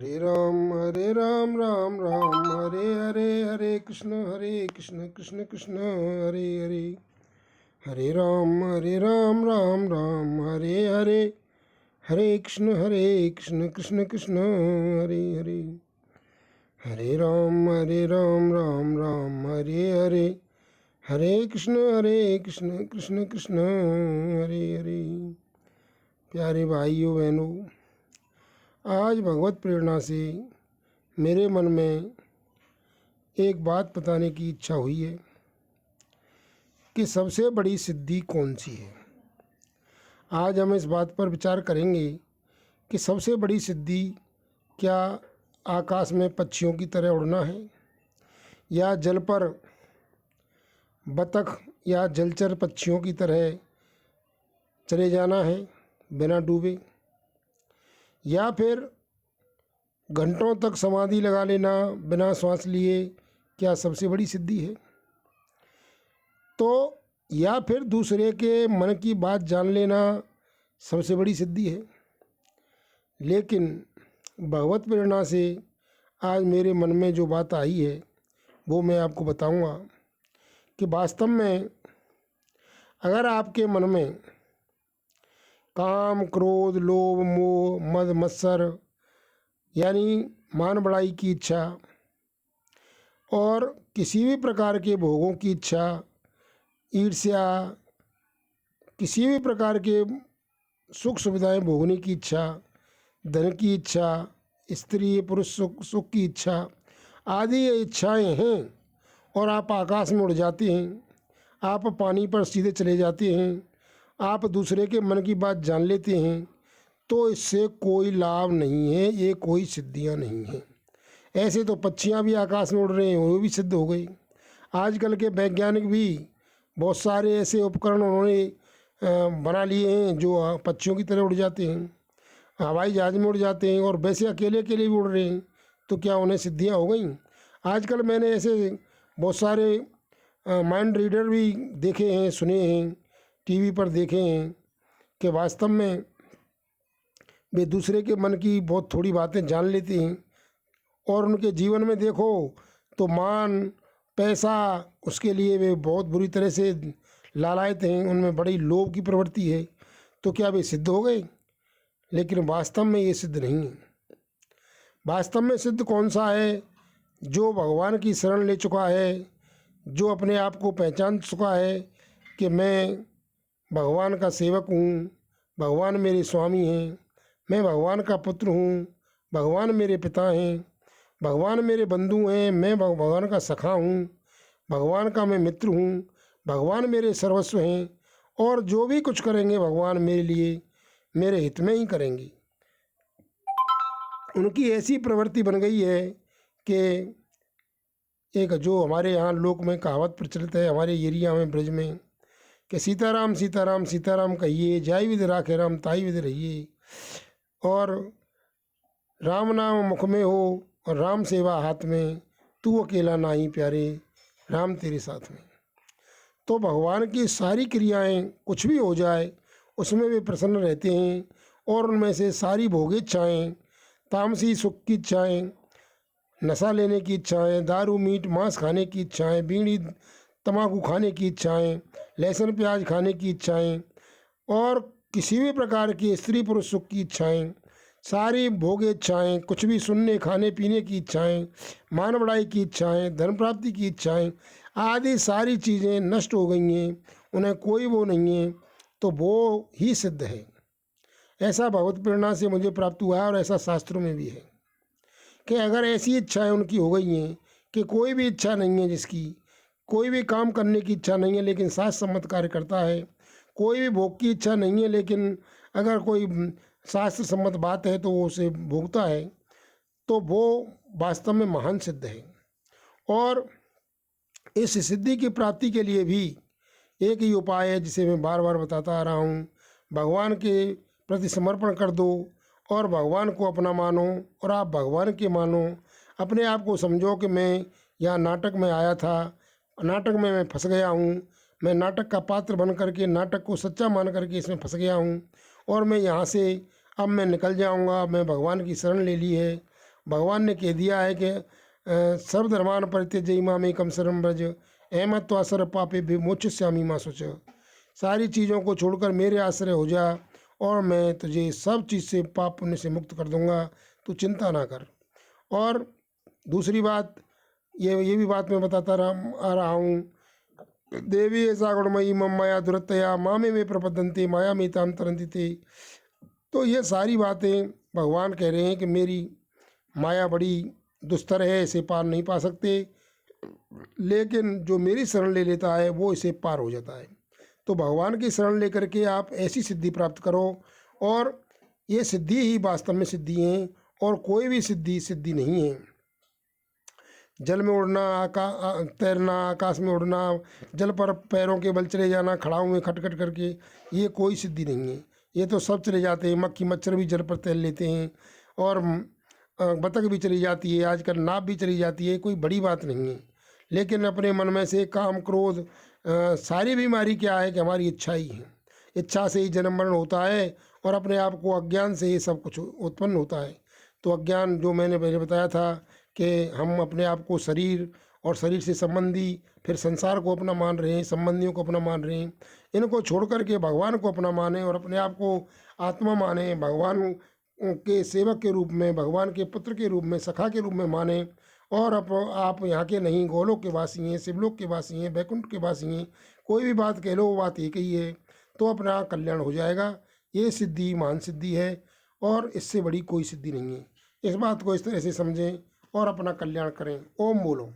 हरे राम राम राम हरे हरे, हरे कृष्ण कृष्ण कृष्ण हरे हरे। हरे राम राम राम हरे हरे, हरे कृष्ण कृष्ण कृष्ण हरे हरे। हरे राम राम राम हरे हरे, हरे कृष्ण कृष्ण कृष्ण हरे हरे। प्यारे भाइयों बहनों, आज भगवत प्रेरणा से मेरे मन में एक बात बताने की इच्छा हुई है कि सबसे बड़ी सिद्धि कौन सी है। आज हम इस बात पर विचार करेंगे कि सबसे बड़ी सिद्धि क्या आकाश में पक्षियों की तरह उड़ना है, या जल पर बतख या जलचर पक्षियों की तरह चले जाना है बिना डूबे, या फिर घंटों तक समाधि लगा लेना बिना सांस लिए क्या सबसे बड़ी सिद्धि है। तो या फिर दूसरे के मन की बात जान लेना सबसे बड़ी सिद्धि है। लेकिन भगवत प्रेरणा से आज मेरे मन में जो बात आई है वो मैं आपको बताऊंगा कि वास्तव में अगर आपके मन में काम, क्रोध, लोभ, मोह, मद, मत्सर यानी मान बढ़ाई की इच्छा और किसी भी प्रकार के भोगों की इच्छा, ईर्ष्या, किसी भी प्रकार के सुख सुविधाएं भोगने की इच्छा, धन की इच्छा, स्त्री पुरुष सुख की इच्छा आदि ये इच्छाएं हैं, और आप आकाश में उड़ जाते हैं, आप पानी पर सीधे चले जाते हैं, आप दूसरे के मन की बात जान लेते हैं, तो इससे कोई लाभ नहीं है, ये कोई सिद्धियां नहीं हैं। ऐसे तो पक्षियां भी आकाश में उड़ रहे हैं, वो भी सिद्ध हो गई। आजकल के वैज्ञानिक भी बहुत सारे ऐसे उपकरण उन्होंने बना लिए हैं जो पक्षियों की तरह उड़ जाते हैं, हवाई जहाज में उड़ जाते हैं, और वैसे अकेले अकेले भी उड़ रहे हैं। तो क्या उन्हें सिद्धियां हो गई? आजकल मैंने ऐसे बहुत सारे माइंड रीडर भी देखे हैं, सुने हैं, टीवी पर देखे हैं कि वास्तव में वे दूसरे के मन की बहुत थोड़ी बातें जान लेते हैं, और उनके जीवन में देखो तो मान, पैसा, उसके लिए वे बहुत बुरी तरह से लालायत हैं, उनमें बड़ी लोभ की प्रवृत्ति है। तो क्या वे सिद्ध हो गए? लेकिन वास्तव में ये सिद्ध नहीं है। वास्तव में सिद्ध कौन सा है? जो भगवान की शरण ले चुका है, जो अपने आप को पहचान चुका है कि मैं भगवान का सेवक हूँ, भगवान मेरे स्वामी हैं, मैं भगवान का पुत्र हूँ, भगवान मेरे पिता हैं, भगवान मेरे बंधु हैं, मैं भगवान का सखा हूँ, भगवान का मैं मित्र हूँ, भगवान मेरे सर्वस्व हैं, और जो भी कुछ करेंगे भगवान मेरे लिए, मेरे हित में ही करेंगे। उनकी ऐसी प्रवृत्ति बन गई है कि एक जो हमारे यहाँ लोक में कहावत प्रचलित है, हमारे एरिया में, ब्रज में, कि सीताराम सीताराम सीताराम कहिए, जाई विधि राखे राम ताई विधि रहिए, और राम नाम मुख में हो और राम सेवा हाथ में, तू अकेला नाही प्यारे, राम तेरे साथ में। तो भगवान की सारी क्रियाएं कुछ भी हो जाए उसमें वे प्रसन्न रहते हैं, और उनमें से सारी भोग इच्छाएँ, तामसी सुख की इच्छाएँ, नशा लेने की इच्छाएँ, दारू मीट मांस खाने की इच्छाएँ, बीड़ी तम्बाकू खाने की इच्छाएँ, लहसुन प्याज खाने की इच्छाएँ, और किसी भी प्रकार की स्त्री पुरुष सुख की इच्छाएँ, सारी भोग इच्छाएँ, कुछ भी सुनने खाने पीने की इच्छाएँ, मान बढ़ाई की इच्छाएँ, धन प्राप्ति की इच्छाएँ आदि सारी चीज़ें नष्ट हो गई हैं, उन्हें कोई वो नहीं है, तो वो ही सिद्ध है। ऐसा भगवत प्रेरणा से मुझे प्राप्त हुआ है, और ऐसा शास्त्रों में भी है कि अगर ऐसी इच्छाएं उनकी हो गई हैं कि कोई भी इच्छा नहीं है, जिसकी कोई भी काम करने की इच्छा नहीं है लेकिन शास्त्र सम्मत कार्य करता है, कोई भी भोग की इच्छा नहीं है लेकिन अगर कोई शास्त्र सम्मत बात है तो वो उसे भोगता है, तो वो वास्तव में महान सिद्ध है। और इस सिद्धि की प्राप्ति के लिए भी एक ही उपाय है, जिसे मैं बार बार बताता आ रहा हूँ। भगवान के प्रति समर्पण कर दो और भगवान को अपना मानो, और आप भगवान के मानो। अपने आप को समझो कि मैं यहाँ नाटक में आया था, नाटक में मैं फंस गया हूँ, मैं नाटक का पात्र बन करके नाटक को सच्चा मान करके इसमें फंस गया हूँ, और मैं यहाँ से अब मैं निकल जाऊँगा, मैं भगवान की शरण ले ली है, भगवान ने कह दिया है कि सर्वधर्मान परित्यज्य माम एकम शरणं व्रज अहमत्वा सर्व पापे विमोचयामि मा शुचः। सारी चीज़ों को छोड़कर मेरे आश्रय हो जा और मैं तुझे सब चीज़ से, पाप पुण्य से मुक्त कर दूंगा, तू चिंता ना कर। और दूसरी बात, ये भी बात मैं बताता आ रहा हूँ, देवी ऐसा गुणमयी मम माया दुरतया मामे में प्रपद्यन्ते माया में ताम तरन्ति ते। तो ये सारी बातें भगवान कह रहे हैं कि मेरी माया बड़ी दुस्तर है, इसे पार नहीं पा सकते, लेकिन जो मेरी शरण ले लेता है वो इसे पार हो जाता है। तो भगवान की शरण लेकर के आप ऐसी सिद्धि प्राप्त करो, और ये सिद्धि ही वास्तव में सिद्धि है, और कोई भी सिद्धि नहीं है। जल में उड़ना, तैरना, आकाश में उड़ना, जल पर पैरों के बल चले जाना, खड़ा हुए खटखट करके, ये कोई सिद्धि नहीं है। ये तो सब चले जाते हैं, मक्खी मच्छर भी जल पर तैर लेते हैं, और बतख भी चली जाती है, आजकल नाव भी चली जाती है, कोई बड़ी बात नहीं है। लेकिन अपने मन में से काम क्रोध, सारी बीमारी क्या है कि हमारी इच्छा ही है। इच्छा से ही जन्म मरण होता है, और अपने आप को अज्ञान से ही सब कुछ उत्पन्न होता है। तो अज्ञान, जो मैंने पहले बताया था कि हम अपने आप को शरीर और शरीर से संबंधी, फिर संसार को अपना मान रहे हैं, संबंधियों को अपना मान रहे हैं, इनको छोड़ करके भगवान को अपना माने और अपने आप को आत्मा माने, भगवान के सेवक के रूप में, भगवान के पुत्र के रूप में, सखा के रूप में माने। और आप यहाँ के नहीं, गोलोक के वासी हैं, शिवलोक के वासी हैं, बैकुंठ के वासी हैं, कोई भी बात कह लो, वो बात एक ही है, तो अपना कल्याण हो जाएगा। ये सिद्धि महान सिद्धि है, और इससे बड़ी कोई सिद्धि नहीं है। इस बात को इस तरह से समझें और अपना कल्याण करें। ओम बोलो।